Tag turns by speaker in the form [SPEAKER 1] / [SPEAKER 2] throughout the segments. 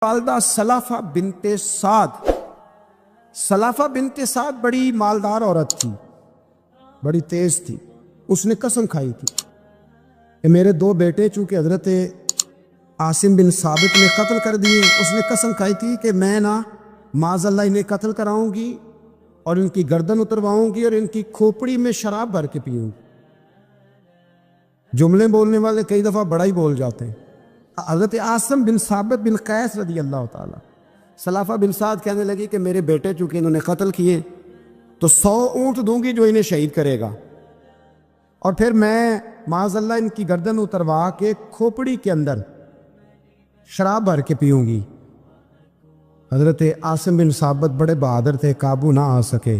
[SPEAKER 1] والدہ سلافہ بنت سعد۔ سلافہ بنت سعد بڑی مالدار عورت تھی، بڑی تیز تھی۔ اس نے قسم کھائی تھی کہ میرے دو بیٹے چونکہ حضرت عاصم بن ثابت نے قتل کر دیے، اس نے قسم کھائی تھی کہ میں معاذ اللہ انہیں قتل کراؤں گی اور ان کی گردن اترواؤں گی اور ان کی کھوپڑی میں شراب بھر کے پیوں گی۔ جملے بولنے والے کئی دفعہ بڑا ہی بول جاتے ہیں۔ حضرت عاصم بن ثابت بن قیس رضی اللہ تعالیٰ، سلافہ بن سعد کہنے لگی کہ میرے بیٹے چونکہ انہوں نے قتل کیے تو 100 اونٹ دوں گی جو انہیں شہید کرے گا، اور پھر میں معاذ اللہ ان کی گردن اتروا کے کھوپڑی کے اندر شراب بھر کے پیوں گی۔ حضرت عاصم بن ثابت بڑے بہادر تھے، قابو نہ آ سکے۔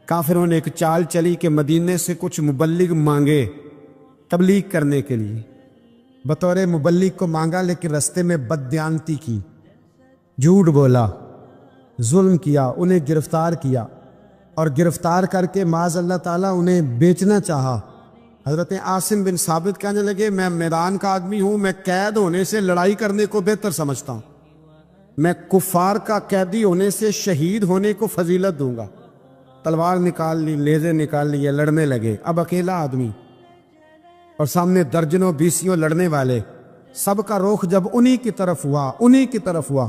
[SPEAKER 1] کافروں نے ایک چال چلی کہ مدینے سے کچھ مبلغ مانگے تبلیغ کرنے کے لیے، بطور مبلغ کو مانگا، لیکن رستے میں بددیانتی کی، جھوٹ بولا، ظلم کیا، انہیں گرفتار کیا اور گرفتار کر کے معاذ اللہ تعالیٰ انہیں بیچنا چاہا۔ حضرت عاصم بن ثابت کہنے لگے میں میدان کا آدمی ہوں، میں قید ہونے سے لڑائی کرنے کو بہتر سمجھتا ہوں، میں کفار کا قیدی ہونے سے شہید ہونے کو فضیلت دوں گا۔ تلوار نکال لی، نیزے نکال لیے، لڑنے لگے۔ اب اکیلا آدمی اور سامنے درجنوں بیسیوں لڑنے والے، سب کا رخ جب انہی کی طرف ہوا،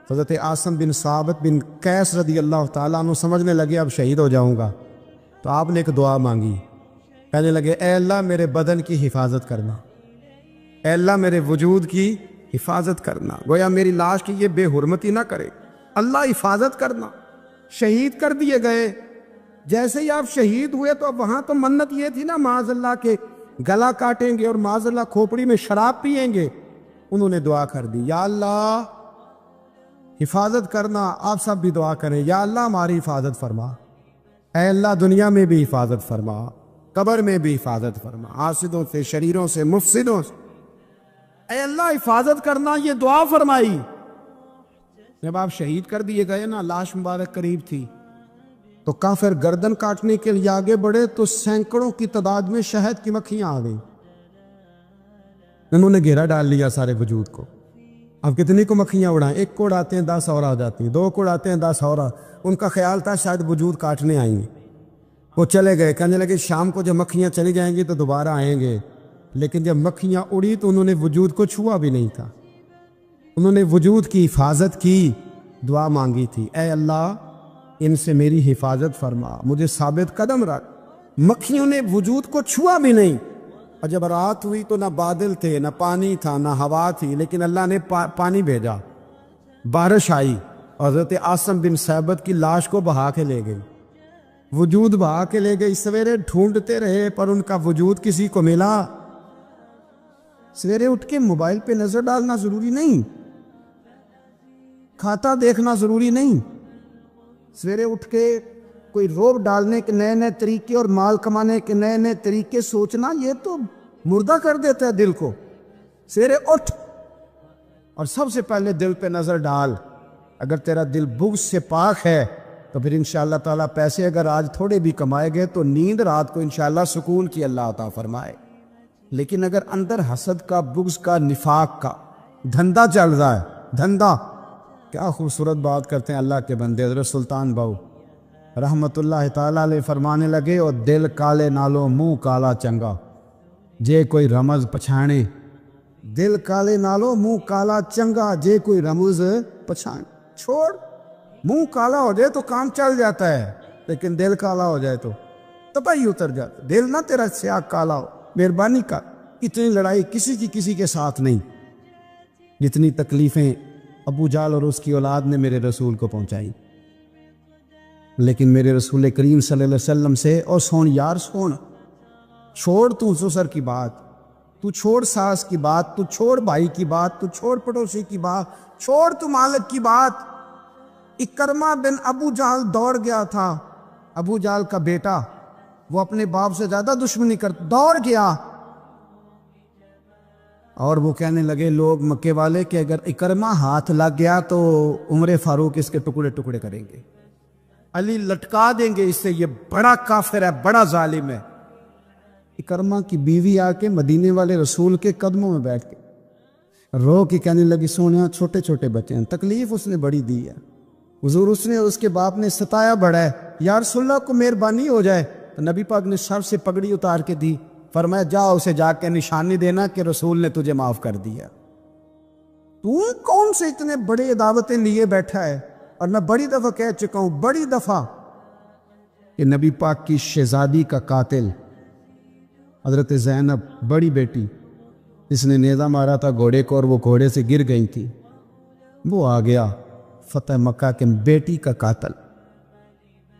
[SPEAKER 1] حضرت عاصم بن ثابت بن قیس رضی اللہ تعالیٰ عنہ سمجھنے لگے اب شہید ہو جاؤں گا، تو آپ نے ایک دعا مانگی، کہنے لگے اے اللہ میرے بدن کی حفاظت کرنا، اے اللہ میرے وجود کی حفاظت کرنا، گویا میری لاش کی یہ بے حرمتی نہ کرے، اللہ حفاظت کرنا۔ شہید کر دیے گئے۔ جیسے ہی آپ شہید ہوئے تو اب وہاں تو منت یہ تھی نا معاذ اللہ کے گلا کاٹیں گے اور معاذ اللہ کھوپڑی میں شراب پئیں گے۔ انہوں نے دعا کر دی، یا اللہ حفاظت کرنا۔ آپ سب بھی دعا کریں، یا اللہ ہماری حفاظت فرما، اے اللہ دنیا میں بھی حفاظت فرما، قبر میں بھی حفاظت فرما، حاسدوں سے، شریروں سے، مفسدوں سے، اے اللہ حفاظت کرنا۔ یہ دعا فرمائی۔ جب آپ شہید کر دیے گئے نا، لاش مبارک قریب تھی، تو کافر گردن کاٹنے کے لیے آگے بڑھے تو سینکڑوں کی تعداد میں شہد کی مکھیاں آ گئیں۔ انہوں نے گھیرا ڈال لیا سارے وجود کو۔ اب کتنی کو مکھیاں اڑائیں؟ ایک کو اڑاتے ہیں 10 اور آ جاتی ہیں، 2 کو اڑاتے ہیں 10 اور ان کا خیال تھا شاید وجود کاٹنے آئیں گے۔ وہ چلے گئے، کہنے لگے شام کو جب مکھیاں چلی جائیں گی تو دوبارہ آئیں گے، لیکن جب مکھیاں اڑی تو انہوں نے وجود کو چھوا بھی نہیں تھا۔ انہوں نے وجود کی حفاظت کی، دعا مانگی تھی، اے اللہ ان سے میری حفاظت فرما، مجھے ثابت قدم رکھ۔ مکھیوں نے وجود کو چھوا بھی نہیں، اور جب رات ہوئی تو نہ بادل تھے، نہ پانی تھا، نہ ہوا تھی، لیکن اللہ نے پانی بھیجا، بارش آئی، حضرت عاصم بن ثابت کی لاش کو بہا کے لے گئی، وجود بہا کے لے گئی۔ سویرے ڈھونڈتے رہے پر ان کا وجود کسی کو ملا۔ سویرے اٹھ کے موبائل پہ نظر ڈالنا ضروری نہیں، کھاتا دیکھنا ضروری نہیں، سویرے اٹھ کے کوئی روب ڈالنے کے نئے نئے طریقے اور مال کمانے کے نئے نئے طریقے سوچنا، یہ تو مردہ کر دیتا ہے دل کو۔ سویرے اٹھ اور سب سے پہلے دل پہ نظر ڈال۔ اگر تیرا دل بغض سے پاک ہے تو پھر انشاءاللہ تعالیٰ پیسے اگر آج تھوڑے بھی کمائے گئے تو نیند رات کو انشاءاللہ سکون کی اللہ عطا فرمائے۔ لیکن اگر اندر حسد کا، بغض کا، نفاق کا دھندا چل رہا ہے، دھندا، کیا خوبصورت بات کرتے ہیں اللہ کے بندے حضرت سلطان بہو رحمت اللہ تعالیٰ علیہ فرمانے لگے، اور دل کالے نالو منہ کالا چنگا، جے کوئی رمز پچھانے، دل کالے نالو منہ کالا چنگا، جے کوئی رمز پچھانے۔ چھوڑ، منہ کالا ہو جائے تو کام چل جاتا ہے، لیکن دل کالا ہو جائے تو تباہی اتر جاتا۔ دل نہ تیرا سیاہ کالا ہو، مہربانی کر۔ اتنی لڑائی کسی کی کسی کے ساتھ نہیں جتنی تکلیفیں ابو جہل اور اس کی اولاد نے میرے رسول کو پہنچائی۔ لیکن میرے رسول کریم صلی اللہ علیہ وسلم سے، اور سون یار سون، چھوڑ تو سسر کی بات، تو چھوڑ ساس کی بات، تو چھوڑ بھائی کی بات، تو چھوڑ پڑوسی کی بات، چھوڑ تو مالک کی بات۔ اکرمہ بن ابو جہل دوڑ گیا تھا، ابو جہل کا بیٹا، وہ اپنے باپ سے زیادہ دشمنی کرتا، دوڑ گیا، اور وہ کہنے لگے لوگ مکے والے کہ اگر اکرمہ ہاتھ لگ گیا تو عمر فاروق اس کے ٹکڑے ٹکڑے کریں گے، علی لٹکا دیں گے، اس سے یہ بڑا کافر ہے، بڑا ظالم ہے۔ اکرمہ کی بیوی آ کے مدینے والے رسول کے قدموں میں بیٹھ کے رو کے کہنے لگی سونے چھوٹے چھوٹے بچے ہیں، تکلیف اس نے بڑی دی ہے حضور، اس نے اس کے باپ نے ستایا بڑا ہے، یا رسول اللہ کو مہربانی ہو جائے۔ تو نبی پاک نے سر سے پگڑی اتار کے دی، فرمایا جا اسے جا کے نشانی دینا کہ رسول نے تجھے معاف کر دیا۔ تو کون سے اتنے بڑے دعوتیں لیے بیٹھا ہے؟ اور میں بڑی دفعہ کہہ چکا ہوں، بڑی دفعہ، کہ نبی پاک کی شہزادی کا قاتل حضرت زینب بڑی بیٹی جس نے نیزہ مارا تھا گھوڑے کو اور وہ گھوڑے سے گر گئی تھی، وہ آ گیا فتح مکہ کے بیٹی کا قاتل،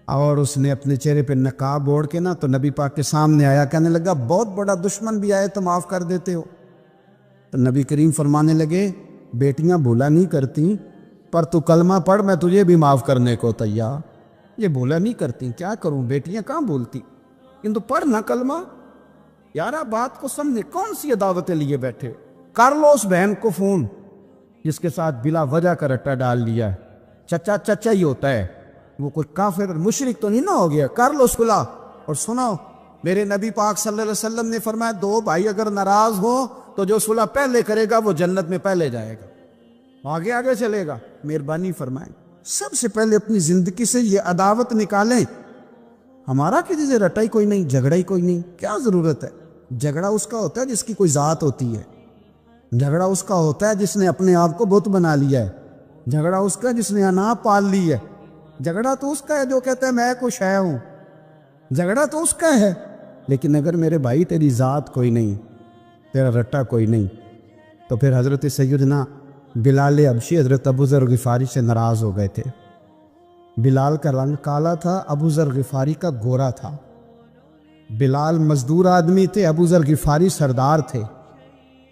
[SPEAKER 1] اور اس نے اپنے چہرے پہ نقاب اوڑھ کے تو نبی پاک کے سامنے آیا، کہنے لگا بہت بڑا دشمن بھی آئے تو معاف کر دیتے ہو۔ تو نبی کریم فرمانے لگے بیٹیاں بھولا نہیں کرتی، پر تو کلمہ پڑھ میں تجھے بھی معاف کرنے کو تیار۔ یہ بھولا نہیں کرتی، کیا کروں، بیٹیاں کہاں بولتی، کیونکہ پڑھ نہ کلمہ۔ یارا بات کو سمجھے، کون سی دعوتیں لیے بیٹھے؟ کر لو اس بہن کو فون جس کے ساتھ بلا وجہ کا رٹا ڈال لیا ہے، چچا چچا ہی ہوتا ہے، وہ کوئی کافر مشرک تو نہیں نہ ہو گیا، کر لو صلح۔ اور سنو، میرے نبی پاک صلی اللہ علیہ وسلم نے فرمایا دو بھائی اگر ناراض ہو تو جو صلح پہلے کرے گا وہ جنت میں پہلے جائے گا، آگے آگے چلے گا۔ مہربانی فرمائیں، سب سے پہلے اپنی زندگی سے یہ عداوت نکالیں۔ ہمارا کسی سے رٹا ہی کوئی نہیں، جھگڑا ہی کوئی نہیں، کیا ضرورت ہے؟ جھگڑا اس کا ہوتا ہے جس کی کوئی ذات ہوتی ہے، جھگڑا اس کا ہوتا ہے جس نے اپنے آپ کو بت بنا لیا ہے، جھگڑا اس کا جس نے انا پال لی ہے، جھگڑا تو اس کا ہے جو کہتا ہے میں کچھ ہے ہوں، جھگڑا تو اس کا ہے۔ لیکن اگر میرے بھائی تیری ذات کوئی نہیں، تیرا رٹا کوئی نہیں، تو پھر حضرت سیدنا بلال حبشی حضرت ابو ذر غفاری سے ناراض ہو گئے تھے۔ بلال کا رنگ کالا تھا، ابو ذر غفاری کا گورا تھا۔ بلال مزدور آدمی تھے، ابو ذر غفاری سردار تھے۔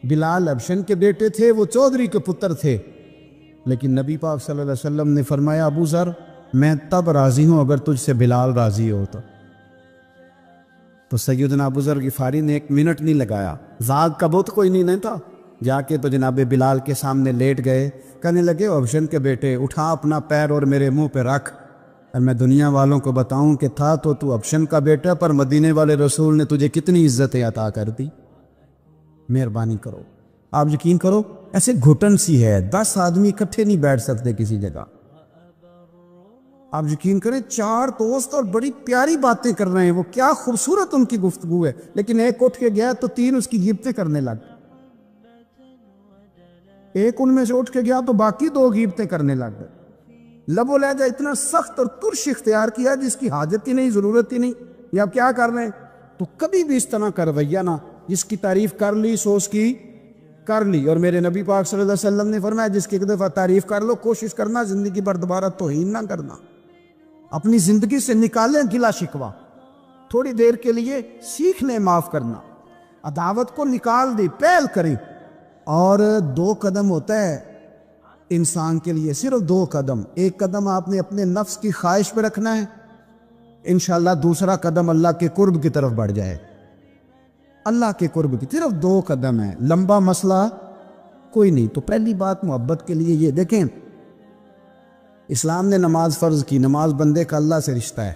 [SPEAKER 1] بلال حبشن کے بیٹے تھے، وہ چودھری کے پتر تھے۔ لیکن نبی پاک صلی اللہ علیہ وسلم نے فرمایا ابو ذر میں تب راضی ہوں اگر تجھ سے بلال راضی ہو تو سیدنا ابو ذر غفاری نے ایک منٹ نہیں لگایا، ذات کا بت کوئی نہیں تھا، جا کے تو جناب بلال کے سامنے لیٹ گئے، کہنے لگے حبشن کے بیٹے اٹھا اپنا پیر اور میرے منہ پہ رکھ، اور میں دنیا والوں کو بتاؤں کہ تھا تو حبشن کا بیٹا، پر مدینے والے رسول نے تجھے کتنی عزتیں عطا کر دی۔ مہربانی کرو، آپ یقین کرو ایسے گھٹن سی ہے، 10 آدمی اکٹھے نہیں بیٹھ سکتے کسی جگہ۔ آپ یقین کریں 4 دوست اور بڑی پیاری باتیں کر رہے ہیں، وہ کیا خوبصورت ان کی گفتگو ہے، لیکن ایک اٹھ کے گیا تو 3 اس کی غیبتیں کرنے لگ گئے، ایک ان میں سے اٹھ کے گیا تو باقی 2 غیبتیں کرنے لگ گئے۔ لب و لہجہ اتنا سخت اور ترش اختیار کیا جس کی حاجت ہی نہیں، ضرورت ہی نہیں، یہ آپ کیا کر رہے ہیں؟ تو کبھی بھی اس طرح کا رویہ نہ، جس کی تعریف کر لی سو اس کی کر لی۔ اور میرے نبی پاک صلی اللہ علیہ وسلم نے فرمایا جس کی ایک دفعہ تعریف کر لو کوشش کرنا زندگی پر دوبارہ توہین نہ کرنا، اپنی زندگی سے نکالیں گلا شکوہ، تھوڑی دیر کے لیے سیکھ لیں معاف کرنا، عداوت کو نکال دیں، پہل کریں۔ اور 2 قدم ہوتا ہے انسان کے لیے، صرف 2 قدم، ایک قدم آپ نے اپنے نفس کی خواہش پہ رکھنا ہے، انشاءاللہ دوسرا قدم اللہ کے قرب کی طرف بڑھ جائے، اللہ کے قرب کی، صرف 2 قدم ہے، لمبا مسئلہ کوئی نہیں۔ تو پہلی بات محبت کے لیے یہ دیکھیں، اسلام نے نماز فرض کی، نماز بندے کا اللہ سے رشتہ ہے،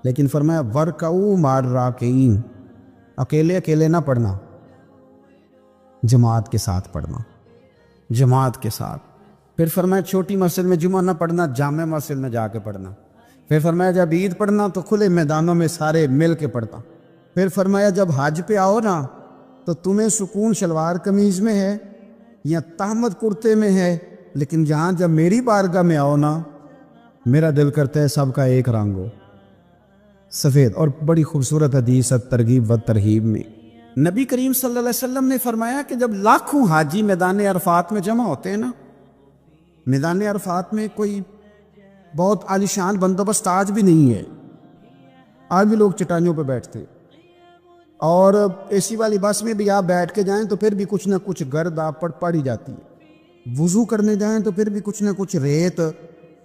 [SPEAKER 1] لیکن فرمایا وَرْكَعُوا مَعَ الرَّاكِعِينَ، اکیلے اکیلے نہ پڑھنا، جماعت کے ساتھ پڑھنا، جماعت کے ساتھ۔ پھر فرمایا چھوٹی مسجد میں جمعہ نہ پڑھنا، جامع مسجد میں جا کے پڑھنا۔ پھر فرمایا جب عید پڑھنا تو کھلے میدانوں میں سارے مل کے پڑھنا۔ پھر فرمایا جب حج پہ آؤ نا تو تمہیں سکون شلوار قمیض میں ہے یا تہمت کرتے میں ہے، لیکن جہاں جب میری بارگاہ میں آؤ نا میرا دل کرتا ہے سب کا ایک رنگ ہو، سفید۔ اور بڑی خوبصورت حدیث ترغیب و ترہیب میں نبی کریم صلی اللہ علیہ وسلم نے فرمایا کہ جب لاکھوں حاجی میدان عرفات میں جمع ہوتے ہیں نا، میدان عرفات میں کوئی بہت عالیشان بندوبست آج بھی نہیں ہے، آج بھی لوگ چٹائیوں پہ بیٹھتے، اور اے سی والی بس میں بھی آپ بیٹھ کے جائیں تو پھر بھی کچھ نہ کچھ گرد آپ پر پڑ ہی جاتی ہے، وضو کرنے جائیں تو پھر بھی کچھ نہ کچھ ریت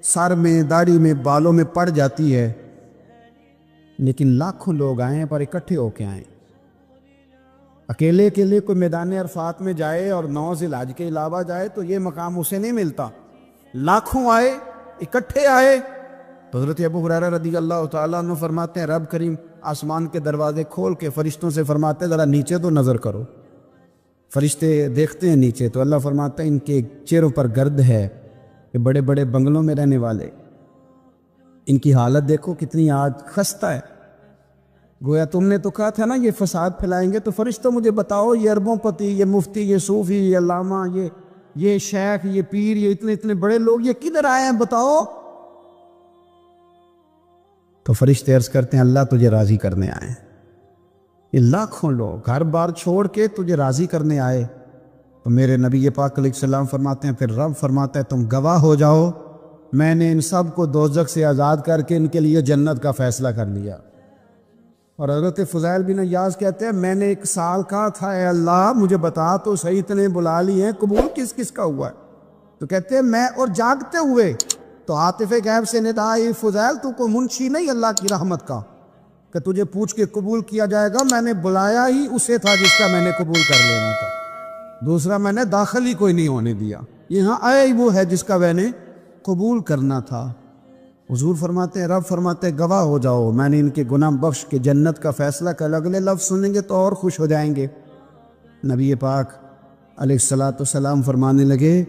[SPEAKER 1] سر میں، داڑھی میں، بالوں میں پڑ جاتی ہے۔ لیکن لاکھوں لوگ آئیں پر اکٹھے ہو کے آئیں، اکیلے اکیلے کوئی میدان عرفات میں جائے اور 9 ذی الحج کے علاوہ جائے تو یہ مقام اسے نہیں ملتا۔ لاکھوں آئے، اکٹھے آئے تو حضرت ابو ہریرہ رضی اللہ تعالیٰ عنہ فرماتے ہیں رب کریم آسمان کے دروازے کھول کے فرشتوں سے فرماتے ہیں ذرا نیچے تو نظر کرو، فرشتے دیکھتے ہیں نیچے تو اللہ فرماتا ہے ان کے چہروں پر گرد ہے کہ بڑے بڑے بنگلوں میں رہنے والے، ان کی حالت دیکھو کتنی آج خستہ ہے۔ گویا تم نے تو کہا تھا نا یہ فساد پھیلائیں گے، تو فرشتوں مجھے بتاؤ یہ اربوں پتی، یہ مفتی، یہ صوفی، یہ علامہ، یہ شیخ، یہ پیر، یہ اتنے اتنے بڑے لوگ یہ کدھر آئے ہیں بتاؤ؟ تو فرشتے عرض کرتے ہیں اللہ تجھے راضی کرنے آئے ہیں۔ یہ لاکھوں لوگ گھر بار چھوڑ کے تجھے راضی کرنے آئے۔ تو میرے نبی پاک علیہ السلام فرماتے ہیں پھر رب فرماتا ہے تم گواہ ہو جاؤ، میں نے ان سب کو دوزخ سے آزاد کر کے ان کے لیے جنت کا فیصلہ کر لیا۔ اور حضرت فضیل بن ایاز کہتے ہیں میں نے 1 سال کہا تھا اے اللہ مجھے بتا تو صحیح، اتنے بلا لی ہیں، قبول کس کس کا ہوا ہے؟ تو کہتے ہیں میں اور جاگتے ہوئے تو عاطف غیب سے ندا آئی فضیل تو کو منشی نہیں اللہ کی رحمت کا کہ تجھے پوچھ کے قبول کیا جائے گا، میں نے بلایا ہی اسے تھا جس کا میں نے قبول کر لینا تھا، دوسرا میں نے داخل ہی کوئی نہیں ہونے دیا، یہاں آیا ہی وہ ہے جس کا میں نے قبول کرنا تھا۔ حضور فرماتے ہیں رب فرماتے ہیں گواہ ہو جاؤ میں نے ان کے گناہ بخش کے جنت کا فیصلہ کر، اگلے لفظ سنیں گے تو اور خوش ہو جائیں گے۔ نبی پاک علیہ السلام فرمانے لگے،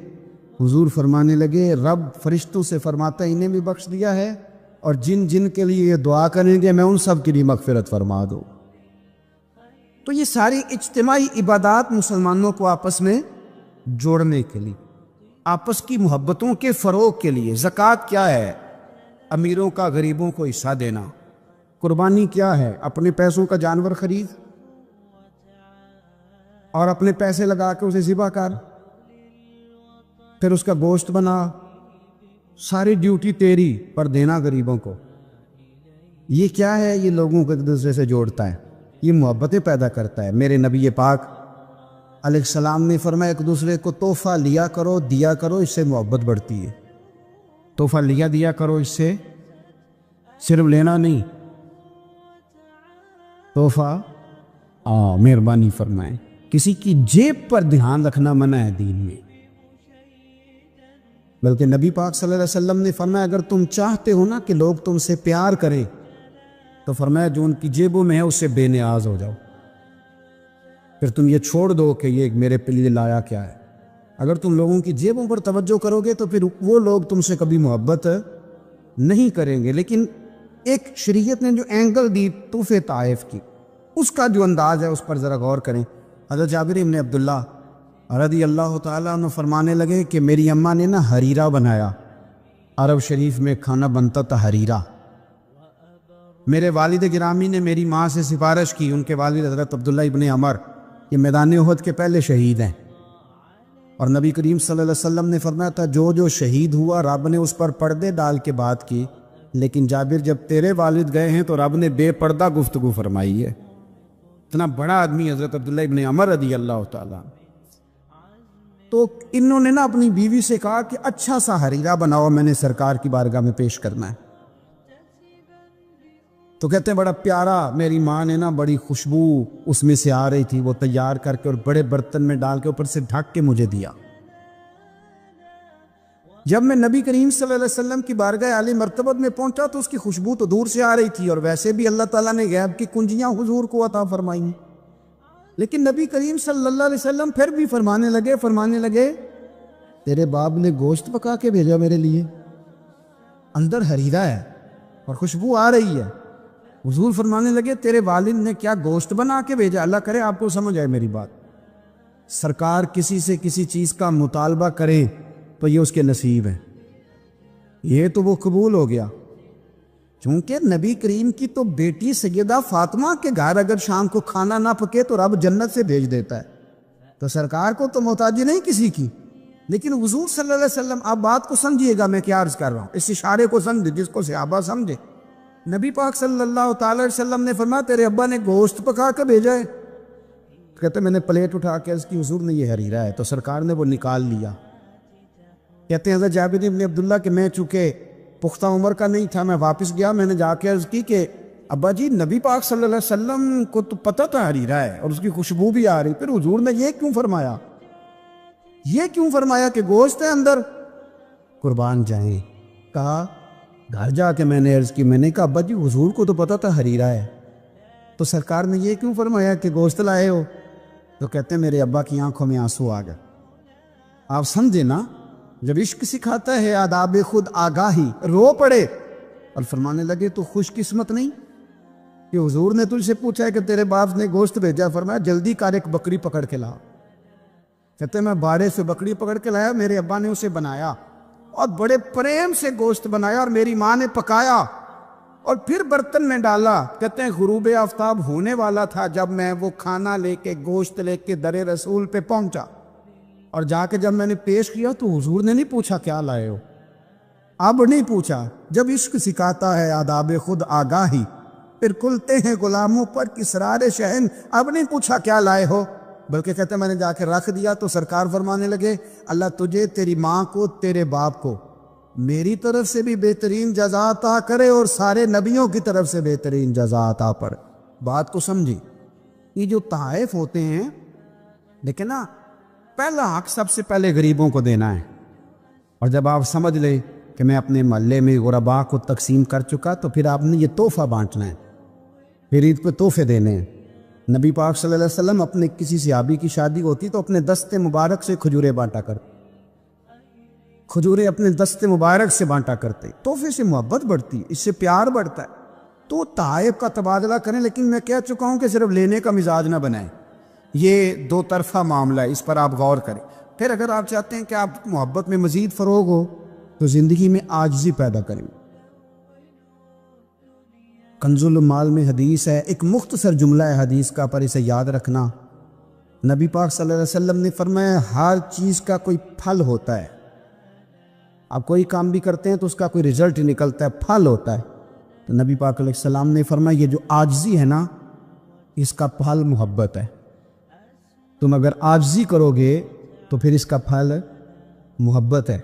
[SPEAKER 1] حضور فرمانے لگے رب فرشتوں سے فرماتا ہے انہیں بھی بخش دیا ہے، اور جن جن کے لیے یہ دعا کریں گے میں ان سب کے لیے مغفرت فرما دوں۔ تو یہ ساری اجتماعی عبادات مسلمانوں کو آپس میں جوڑنے کے لیے، آپس کی محبتوں کے فروغ کے لیے۔ زکوٰۃ کیا ہے؟ امیروں کا غریبوں کو حصہ دینا۔ قربانی کیا ہے؟ اپنے پیسوں کا جانور خرید اور اپنے پیسے لگا کے اسے ذبح کر، پھر اس کا گوشت بنا، ساری ڈیوٹی تیری پر دینا غریبوں کو۔ یہ کیا ہے؟ یہ لوگوں کو ایک دوسرے سے جوڑتا ہے، یہ محبتیں پیدا کرتا ہے۔ میرے نبی پاک علیہ السلام نے فرمایا ایک دوسرے کو تحفہ لیا کرو، دیا کرو، اس سے محبت بڑھتی ہے۔ تحفہ دیا کرو، اس سے صرف لینا نہیں، تحفہ مہربانی فرمائیں۔ کسی کی جیب پر دھیان رکھنا منع ہے دین میں، بلکہ نبی پاک صلی اللہ علیہ وسلم نے فرمایا اگر تم چاہتے ہو نا کہ لوگ تم سے پیار کریں تو فرمایا جو ان کی جیبوں میں ہے اس سے بے نیاز ہو جاؤ، پھر تم یہ چھوڑ دو کہ یہ میرے لیے لایا کیا ہے۔ اگر تم لوگوں کی جیبوں پر توجہ کرو گے تو پھر وہ لوگ تم سے کبھی محبت نہیں کریں گے۔ لیکن ایک شریعت نے جو اینگل دی تحفے طائف کی، اس کا جو انداز ہے اس پر ذرا غور کریں۔ حضرت جابر بن عبداللہ رضی اللہ تعالیٰ عنہ فرمانے لگے کہ میری اماں نے نا حریرہ بنایا، عرب شریف میں کھانا بنتا تھا حریرہ۔ میرے والد گرامی نے میری ماں سے سفارش کی، ان کے والد حضرت عبداللہ ابن عمر یہ میدان احد کے پہلے شہید ہیں، اور نبی کریم صلی اللہ علیہ وسلم نے فرمایا تھا جو شہید ہوا رب نے اس پر پردے ڈال کے بات کی، لیکن جابر جب تیرے والد گئے ہیں تو رب نے بے پردہ گفتگو فرمائی ہے۔ اتنا بڑا آدمی حضرت عبداللہ ابن عمر رضی اللہ تعالیٰ، تو انہوں نے نا اپنی بیوی سے کہا کہ اچھا سا حریرہ بناؤ، میں نے سرکار کی بارگاہ میں پیش کرنا ہے۔ تو کہتے ہیں بڑا پیارا، میری ماں نے نا بڑی خوشبو اس میں سے آ رہی تھی، وہ تیار کر کے اور بڑے برتن میں ڈال کے اوپر سے ڈھک کے مجھے دیا۔ جب میں نبی کریم صلی اللہ علیہ وسلم کی بارگاہ عالی مرتبت میں پہنچا تو اس کی خوشبو تو دور سے آ رہی تھی، اور ویسے بھی اللہ تعالیٰ نے غیب کی کنجیاں حضور کو عطا فرمائیں، لیکن نبی کریم صلی اللہ علیہ وسلم پھر بھی فرمانے لگے تیرے باپ نے گوشت پکا کے بھیجا میرے لیے، اندر حریرہ ہے اور خوشبو آ رہی ہے۔ حضور فرمانے لگے تیرے والد نے کیا گوشت بنا کے بھیجا؟ اللہ کرے آپ کو سمجھ آئے میری بات۔ سرکار کسی سے کسی چیز کا مطالبہ کرے تو یہ اس کے نصیب ہے، یہ تو وہ قبول ہو گیا۔ چونکہ نبی کریم کی تو بیٹی سیدہ فاطمہ کے گھر اگر شام کو کھانا نہ پکے تو رب جنت سے بھیج دیتا ہے، تو سرکار کو تو محتاجی نہیں کسی کی۔ لیکن حضور صلی اللہ علیہ وسلم، آپ بات کو سمجھیے گا میں کیا عرض کر رہا ہوں، اس اشارے کو سمجھے جس کو صحابہ سمجھے۔ نبی پاک صلی اللہ تعالی علیہ وسلم نے فرمایا تیرے ابا نے گوشت پکا کے بھیجا ہے؟ کہتے میں نے پلیٹ اٹھا کے اس کی حضور نے یہ حریرہ ہے، تو سرکار نے وہ نکال لیا۔ کہتے ہیں حضرت جابر بن عبداللہ کہ میں چونکہ پختہ عمر کا نہیں تھا، میں واپس گیا، میں نے جا کے عرض کی کہ ابا جی نبی پاک صلی اللہ علیہ وسلم کو تو پتہ تھا حریرہ ہے اور اس کی خوشبو بھی آ رہی، پھر حضور نے یہ کیوں فرمایا کہ گوشت ہے اندر؟ قربان جائیں، کہا گھر جا کے میں نے عرض کی، میں نے کہا ابا جی حضور کو تو پتہ تھا حریرہ ہے، تو سرکار نے یہ کیوں فرمایا کہ گوشت لائے ہو؟ تو کہتے ہیں میرے ابا کی آنکھوں میں آنسو آ گئے۔ آپ سمجھے نا، جب عشق سکھاتا ہے آداب خود آگاہی، رو پڑے اور فرمانے لگے تو خوش قسمت نہیں کہ حضور نے تجھ سے پوچھا ہے کہ تیرے باپ نے گوشت بھیجا، فرمایا جلدی کر ایک بکری پکڑ کے لا۔ کہتے ہیں میں باڑے سے بکری پکڑ کے لایا، میرے ابا نے اسے بنایا اور بڑے پریم سے گوشت بنایا اور میری ماں نے پکایا اور پھر برتن میں ڈالا۔ کہتے ہیں غروب آفتاب ہونے والا تھا جب میں وہ کھانا لے کے گوشت لے کے در رسول پہ پہنچا، اور جا کے جب میں نے پیش کیا تو حضور نے نہیں پوچھا کیا لائے ہو، اب نہیں پوچھا۔ جب عشق سکھاتا ہے آداب خود آگاہی، پھر کھلتے ہیں غلاموں پر اسرار شہن، اب نہیں پوچھا کیا لائے ہو، بلکہ کہتے ہیں میں نے جا کے رکھ دیا تو سرکار فرمانے لگے اللہ تجھے، تیری ماں کو، تیرے باپ کو میری طرف سے بھی بہترین جزا عطا کرے اور سارے نبیوں کی طرف سے بہترین جزا عطا پر۔ بات کو سمجھی، یہ جو تحائف ہوتے ہیں لیکن نا، پہلا حق سب سے پہلے غریبوں کو دینا ہے، اور جب آپ سمجھ لیں کہ میں اپنے محلے میں غرباء کو تقسیم کر چکا تو پھر آپ نے یہ تحفہ بانٹنا ہے، پھر عید پہ تحفے دینے ہیں۔ نبی پاک صلی اللہ علیہ وسلم اپنے کسی صحابی کی شادی ہوتی تو اپنے دست مبارک سے کھجورے بانٹا کرتے، کھجورے اپنے دست مبارک سے بانٹا کرتے۔ تحفے سے محبت بڑھتی ہے، اس سے پیار بڑھتا ہے، تو تحائف کا تبادلہ کریں، لیکن میں کہہ چکا ہوں کہ صرف لینے کا مزاج نہ بنائیں، یہ دو طرفہ معاملہ ہے، اس پر آپ غور کریں۔ پھر اگر آپ چاہتے ہیں کہ آپ محبت میں مزید فروغ ہو تو زندگی میں عاجزی پیدا کریں۔ کنز المال میں حدیث ہے، ایک مختصر جملہ ہے حدیث کا، پر اسے یاد رکھنا۔ نبی پاک صلی اللہ علیہ وسلم نے فرمایا ہر چیز کا کوئی پھل ہوتا ہے، آپ کوئی کام بھی کرتے ہیں تو اس کا کوئی رزلٹ نکلتا ہے، پھل ہوتا ہے۔ تو نبی پاک علیہ السلام نے فرمایا یہ جو عاجزی ہے نا، اس کا پھل محبت ہے، تم اگر عاجزی کرو گے تو پھر اس کا پھل محبت ہے،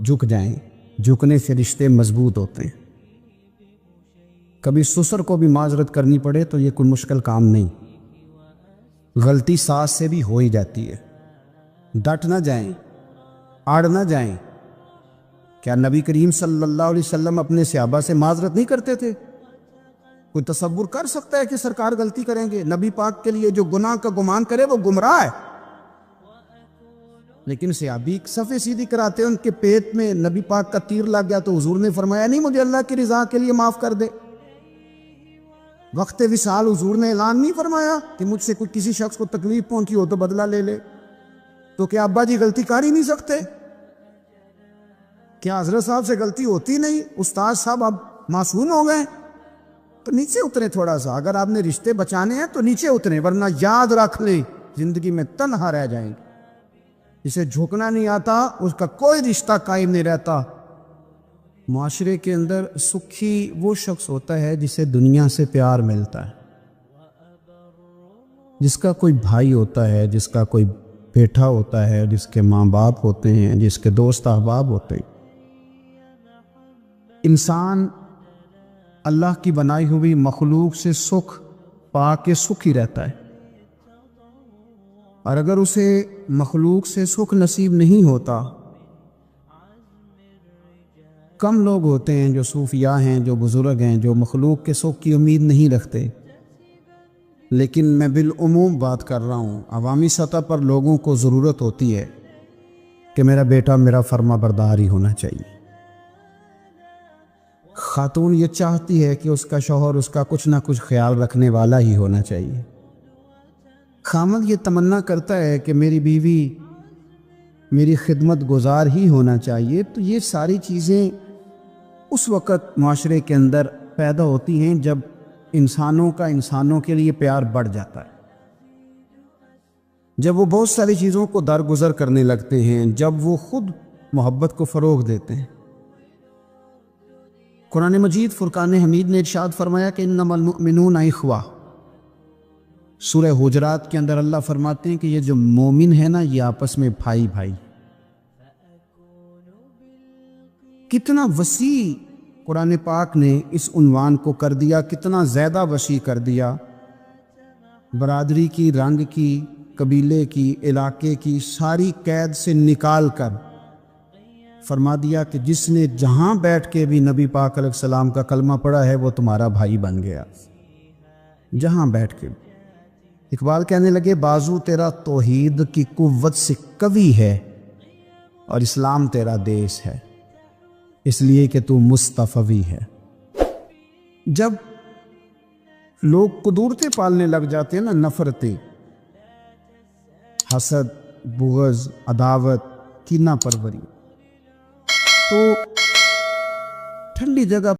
[SPEAKER 1] جھک جائیں، جھکنے سے رشتے مضبوط ہوتے ہیں۔ کبھی سسر کو بھی معذرت کرنی پڑے تو یہ کوئی مشکل کام نہیں، غلطی ساس سے بھی ہو ہی جاتی ہے، ڈٹ نہ جائیں، آڑ نہ جائیں۔ کیا نبی کریم صلی اللہ علیہ وسلم اپنے صحابہ سے معذرت نہیں کرتے تھے؟ کوئی تصور کر سکتا ہے کہ سرکار غلطی کریں گے؟ نبی پاک کے لیے جو گناہ کا گمان کرے وہ گمراہ ہے، لیکن صحابی صفے سیدھی کراتے ہیں، ان کے پیٹ میں نبی پاک کا تیر لگ گیا تو حضور نے فرمایا نہیں مجھے اللہ کی رضا کے لیے معاف کر دے۔ وقت وصال حضور نے اعلان نہیں فرمایا کہ مجھ سے کوئی کسی شخص کو تکلیف پہنچی ہو تو بدلہ لے لے، تو کیا ابا جی غلطی کر ہی نہیں سکتے؟ کیا حضرت صاحب سے غلطی ہوتی نہیں؟ استاد صاحب اب معصوم ہو گئے؟ تو نیچے اترے تھوڑا سا، اگر آپ نے رشتے بچانے ہیں تو نیچے اتریں، ورنہ یاد رکھ لیں زندگی میں تنہا رہ جائیں گے۔ جسے جھکنا نہیں آتا اس کا کوئی رشتہ قائم نہیں رہتا۔ معاشرے کے اندر سکھی وہ شخص ہوتا ہے جسے دنیا سے پیار ملتا ہے، جس کا کوئی بھائی ہوتا ہے، جس کا کوئی بیٹا ہوتا ہے، جس کے ماں باپ ہوتے ہیں، جس کے دوست احباب ہوتے ہیں۔ انسان اللہ کی بنائی ہوئی مخلوق سے سکھ پا کے سکھ ہی رہتا ہے، اور اگر اسے مخلوق سے سکھ نصیب نہیں ہوتا، کم لوگ ہوتے ہیں جو صوفیاء ہیں، جو بزرگ ہیں، جو مخلوق کے سکھ کی امید نہیں رکھتے، لیکن میں بالعموم بات کر رہا ہوں، عوامی سطح پر لوگوں کو ضرورت ہوتی ہے کہ میرا بیٹا میرا فرما بردار ہی ہونا چاہیے۔ خاتون یہ چاہتی ہے کہ اس کا شوہر اس کا کچھ نہ کچھ خیال رکھنے والا ہی ہونا چاہیے۔ خامد یہ تمنا کرتا ہے کہ میری بیوی میری خدمت گزار ہی ہونا چاہیے۔ تو یہ ساری چیزیں اس وقت معاشرے کے اندر پیدا ہوتی ہیں جب انسانوں کا انسانوں کے لیے پیار بڑھ جاتا ہے، جب وہ بہت ساری چیزوں کو درگزر کرنے لگتے ہیں، جب وہ خود محبت کو فروغ دیتے ہیں۔ قرآن مجید فرقان حمید نے ارشاد فرمایا کہ انما المؤمنون اخوہ۔ سورہ حجرات کے اندر اللہ فرماتے ہیں کہ یہ جو مومن ہے نا، یہ آپس میں بھائی بھائی۔ کتنا وسیع قرآن پاک نے اس عنوان کو کر دیا، کتنا زیادہ وسیع کر دیا۔ برادری کی، رنگ کی، قبیلے کی، علاقے کی ساری قید سے نکال کر فرما دیا کہ جس نے جہاں بیٹھ کے بھی نبی پاک علیہ السلام کا کلمہ پڑھا ہے وہ تمہارا بھائی بن گیا، جہاں بیٹھ کے۔ اقبال کہنے لگے بازو تیرا توحید کی قوت سے قوی ہے اور اسلام تیرا دیش ہے، اس لیے کہ تو مصطفی ہے۔ جب لوگ قدورتیں پالنے لگ جاتے ہیں نا، نفرتیں، حسد، بغض، عداوت، کینہ پروری، تو ٹھنڈی جگہ